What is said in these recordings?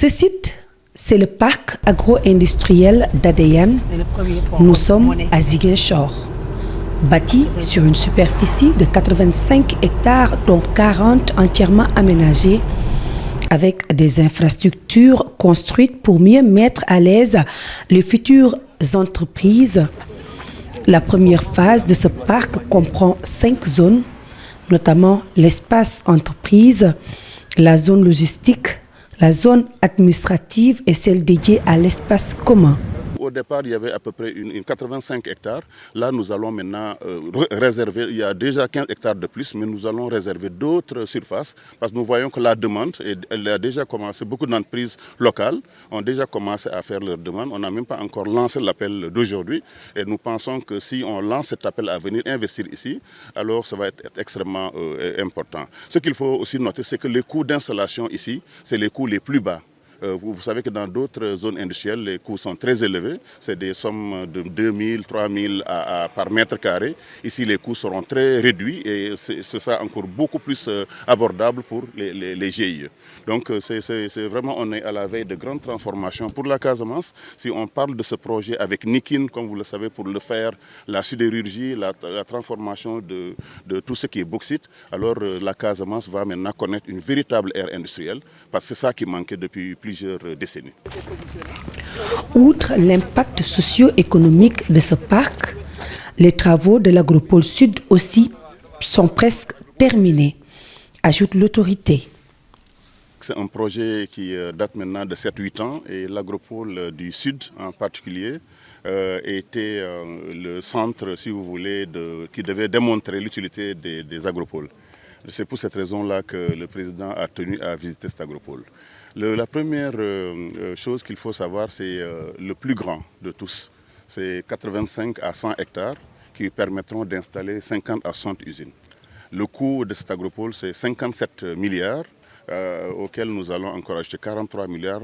Ce site, c'est le parc agro-industriel d'Adéane. Nous sommes à Ziguinchor. Bâti sur une superficie de 85 hectares, dont 40 entièrement aménagés, avec des infrastructures construites pour mieux mettre à l'aise les futures entreprises. La première phase de ce parc comprend 5 zones, notamment l'espace entreprise, la zone logistique, la zone administrative et celle dédiée à l'espace commun. Au départ, il y avait à peu près une 85 hectares. Là, nous allons maintenant réserver, il y a déjà 15 hectares de plus, mais nous allons réserver d'autres surfaces parce que nous voyons que la demande, elle a déjà commencé, beaucoup d'entreprises locales ont déjà commencé à faire leur demande. On n'a même pas encore lancé l'appel d'aujourd'hui et nous pensons que si on lance cet appel à venir investir ici, alors ça va être extrêmement important. Ce qu'il faut aussi noter, c'est que les coûts d'installation ici, c'est les coûts les plus bas. Vous savez que dans d'autres zones industrielles, les coûts sont très élevés. C'est des sommes de 2 000, 3 000 par mètre carré. Ici, les coûts seront très réduits et c'est ça encore beaucoup plus abordable pour les GIE. Donc, c'est vraiment, on est à la veille de grandes transformations pour la Casamance. Si on parle de ce projet avec Nikin, comme vous le savez, pour le fer, la sidérurgie, la transformation de tout ce qui est bauxite, alors la Casamance va maintenant connaître une véritable ère industrielle parce que c'est ça qui manquait depuis plusieurs décennies. Outre l'impact socio-économique de ce parc, les travaux de l'Agropole Sud aussi sont presque terminés, ajoute l'autorité. C'est un projet qui date maintenant de 7-8 ans et l'Agropole du Sud en particulier était le centre, si vous voulez, qui devait démontrer l'utilité des agropoles. C'est pour cette raison-là que le président a tenu à visiter cet agropole. La première chose qu'il faut savoir, c'est le plus grand de tous. C'est 85 à 100 hectares qui permettront d'installer 50 à 60 usines. Le coût de cet agropole, c'est 57 milliards. Auquel nous allons encore acheter 43 milliards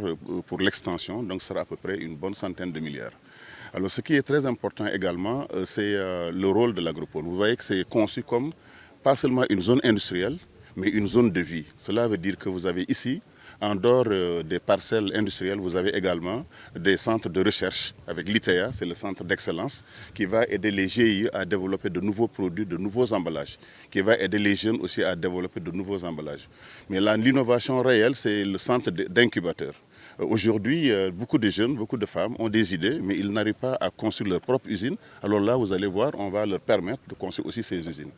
pour l'extension, donc ce sera à peu près une bonne centaine de milliards. Alors ce qui est très important également, c'est le rôle de l'agropole. Vous voyez que c'est conçu comme pas seulement une zone industrielle, mais une zone de vie. Cela veut dire que vous avez ici, en dehors des parcelles industrielles, vous avez également des centres de recherche avec l'ITEA, c'est le centre d'excellence, qui va aider les GIE à développer de nouveaux produits, de nouveaux emballages, qui va aider les jeunes aussi à développer de nouveaux emballages. Mais là, l'innovation réelle, c'est le centre d'incubateur. Aujourd'hui, beaucoup de jeunes, beaucoup de femmes ont des idées, mais ils n'arrivent pas à construire leur propre usine. Alors là, vous allez voir, on va leur permettre de construire aussi ces usines.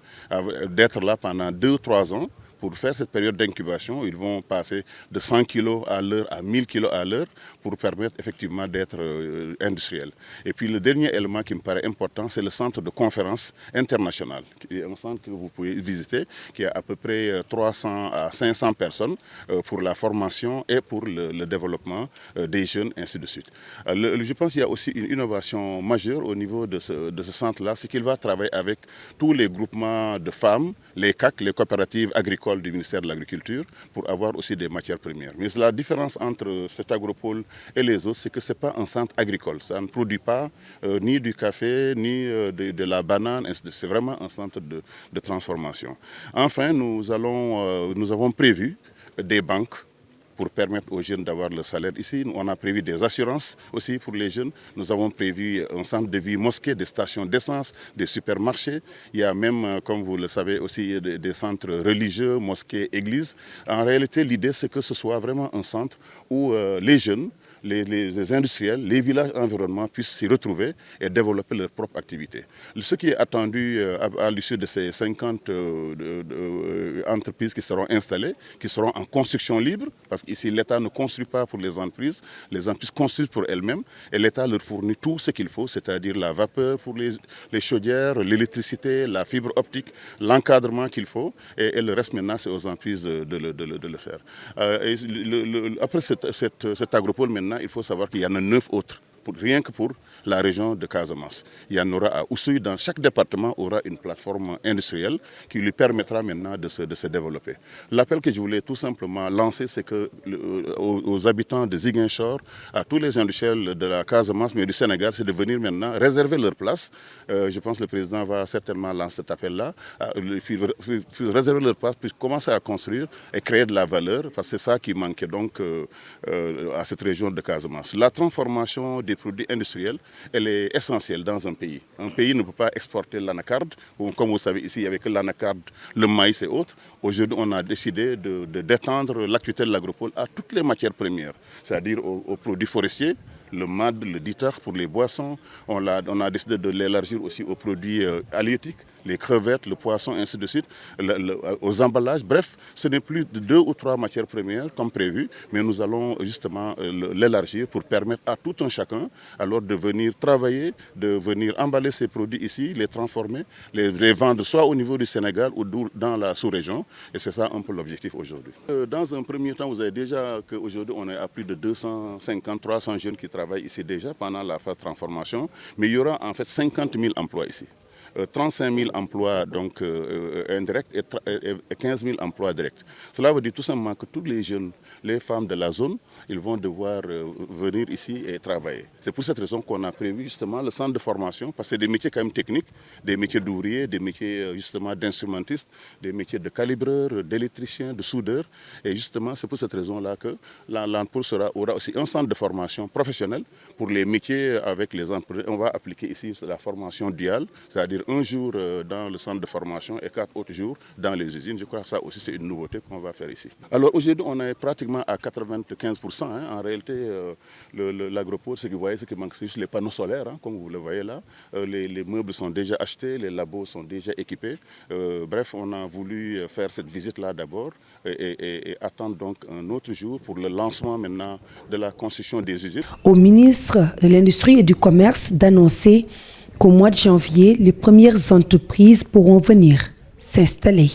D'être là pendant 2-3 ans. Pour faire cette période d'incubation, ils vont passer de 100 kg à l'heure à 1000 kg à l'heure pour permettre effectivement d'être industriel. Et puis le dernier élément qui me paraît important, c'est le centre de conférence international, qui est un centre que vous pouvez visiter, qui a à peu près 300 à 500 personnes pour la formation et pour le développement des jeunes, ainsi de suite. Je pense qu'il y a aussi une innovation majeure au niveau de ce centre-là, c'est qu'il va travailler avec tous les groupements de femmes, les CAC, les coopératives agricoles du ministère de l'Agriculture, pour avoir aussi des matières premières. Mais la différence entre cet agropole et les autres, c'est que ce n'est pas un centre agricole. Ça ne produit pas ni du café, ni de la banane. C'est vraiment un centre de transformation. Enfin, nous avons prévu des banques pour permettre aux jeunes d'avoir le salaire ici. On a prévu des assurances aussi pour les jeunes. Nous avons prévu un centre de vie mosquée, des stations d'essence, des supermarchés. Il y a même, comme vous le savez, aussi des centres religieux, mosquées, églises. En réalité, l'idée, c'est que ce soit vraiment un centre où les jeunes, les industriels, les villages environnements puissent s'y retrouver et développer leur propre activité. Ce qui est attendu à l'issue de ces 50 entreprises qui seront installées, qui seront en construction libre, parce qu'ici l'État ne construit pas pour les entreprises construisent pour elles-mêmes et l'État leur fournit tout ce qu'il faut, c'est-à-dire la vapeur pour les chaudières, l'électricité, la fibre optique, l'encadrement qu'il faut et le reste maintenant c'est aux entreprises de le faire. Après cet agropole maintenant, il faut savoir qu'il y en a 9 autres rien que pour la région de Casamance. Il y en aura à Oussouye, dans chaque département aura une plateforme industrielle qui lui permettra maintenant de se développer. L'appel que je voulais tout simplement lancer, c'est que aux habitants de Ziguinchor, à tous les industriels de la Casamance, mais du Sénégal, c'est de venir maintenant réserver leur place. Je pense que le président va certainement lancer cet appel-là, réserver leur place, puis commencer à construire et créer de la valeur, parce que c'est ça qui manquait donc à cette région de Casamance. La transformation des produits industriels, elle est essentielle dans un pays. Un pays ne peut pas exporter l'anacarde. Comme vous savez, ici, il n'y avait que l'anacarde, le maïs et autres. Aujourd'hui, on a décidé d'étendre l'activité de l'agropole à toutes les matières premières, c'est-à-dire aux produits forestiers, le MAD, le DITAR pour les boissons. On a décidé de l'élargir aussi aux produits halieutiques, les crevettes, le poisson, ainsi de suite, aux emballages. Bref, ce n'est plus de 2 ou 3 matières premières comme prévu, mais nous allons justement l'élargir pour permettre à tout un chacun alors de venir travailler, de venir emballer ces produits ici, les transformer, les vendre soit au niveau du Sénégal ou dans la sous-région. Et c'est ça un peu l'objectif aujourd'hui. Dans un premier temps, vous avez déjà qu'aujourd'hui on est à plus de 250-300 jeunes qui travaillent ici déjà pendant la phase de transformation, mais il y aura en fait 50 000 emplois ici. 35 000 emplois donc, indirects et 15 000 emplois directs. Cela veut dire tout simplement que tous les jeunes, les femmes de la zone, ils vont devoir venir ici et travailler. C'est pour cette raison qu'on a prévu justement le centre de formation, parce que c'est des métiers quand même techniques, des métiers d'ouvriers, des métiers justement d'instrumentistes, des métiers de calibreurs, d'électriciens, de soudeurs. Et justement, c'est pour cette raison-là que l'ANPOL aura aussi un centre de formation professionnelle pour les métiers avec les entreprises. On va appliquer ici la formation duale, c'est-à-dire un jour dans le centre de formation et 4 autres jours dans les usines. Je crois que ça aussi c'est une nouveauté qu'on va faire ici. Alors aujourd'hui on est pratiquement à 95%. En réalité l'agropole, ce que vous voyez, ce qui manque, c'est juste les panneaux solaires, comme vous le voyez là. Les meubles sont déjà achetés, les labos sont déjà équipés. Bref, on a voulu faire cette visite-là d'abord et attendre donc un autre jour pour le lancement maintenant de la construction des usines. Au ministre de l'Industrie et du Commerce d'annoncer qu'au mois de janvier, les premières entreprises pourront venir s'installer.